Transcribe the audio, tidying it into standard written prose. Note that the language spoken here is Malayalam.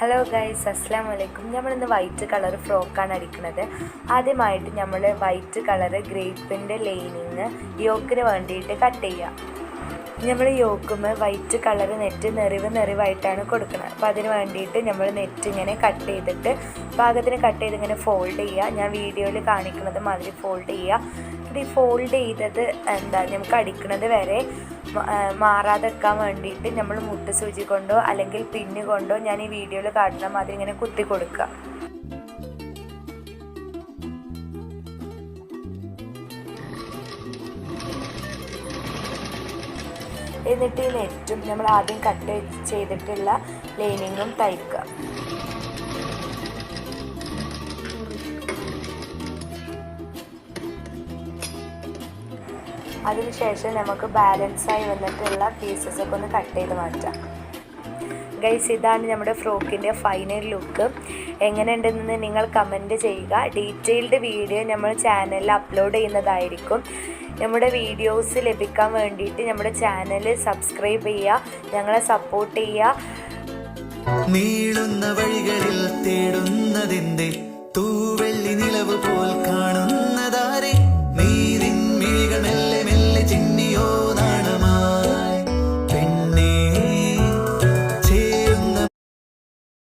ഹലോ ഗൈസ്, അസ്സലാമു അലൈക്കും. നമ്മളിന്ന് വൈറ്റ് കളർ ഫ്രോക്കാണ് അടിക്കുന്നത്. ആദ്യമായിട്ട് നമ്മൾ വൈറ്റ് കളർ ഗ്രേപ്പിൻ്റെ ലൈനിങ് യോക്കിന് വേണ്ടിയിട്ട് കട്ട് ചെയ്യുക. നമ്മൾ യോക്കുമ്പോൾ വൈറ്റ് കളർ നെറ്റ് നെറിവായിട്ടാണ് കൊടുക്കുന്നത്. അപ്പോൾ അതിന് വേണ്ടിയിട്ട് നമ്മൾ നെറ്റ് ഇങ്ങനെ കട്ട് ചെയ്തിട്ട് പാകത്തിന് കട്ട് ചെയ്ത് ഇങ്ങനെ ഫോൾഡ് ചെയ്യുക. ഞാൻ വീഡിയോയിൽ കാണിക്കുന്നത് മാതിരി ഫോൾഡ് ചെയ്യുക. ഈ ഫോൾഡ് ചെയ്തത് നമുക്ക് അടിക്കുന്നത് വരെ മാറാതെ വെക്കാൻ വേണ്ടിയിട്ട് നമ്മൾ മുട്ട് സൂചി കൊണ്ടോ അല്ലെങ്കിൽ പിന്ന് കൊണ്ടോ ഞാൻ ഈ വീഡിയോയിൽ കാട്ടുന്ന മാതിരി ഇങ്ങനെ കുത്തി കൊടുക്കുക. എന്നിട്ട് ഈ നെറ്റും നമ്മൾ ആദ്യം കട്ട് ചെയ്തിട്ടുള്ള ലൈനിങ്ങും തയ്ക്കുക. അതിനുശേഷം നമുക്ക് ബാലൻസായി വന്നിട്ടുള്ള പീസസൊക്കെ ഒന്ന് കട്ട് ചെയ്ത് മാറ്റാം. ഗൈസ്, ഇതാണ് നമ്മുടെ ഫ്രോക്കിൻ്റെ ഫൈനൽ ലുക്ക്. എങ്ങനെയുണ്ടെന്ന് നിങ്ങൾ കമൻറ്റ് ചെയ്യുക. ഡീറ്റെയിൽഡ് വീഡിയോ നമ്മൾ ചാനലിൽ അപ്ലോഡ് ചെയ്യുന്നതായിരിക്കും. നമ്മുടെ വീഡിയോസ് ലഭിക്കാൻ വേണ്ടിയിട്ട് നമ്മുടെ ചാനൽ സബ്സ്ക്രൈബ് ചെയ്യുക, ഞങ്ങളെ സപ്പോർട്ട് ചെയ്യുക. നീളുന്ന വഴികളിൽ തേടുന്നതിൻ്റെ തൂവെള്ളി നിലവ് പോൽ കാണുന്ന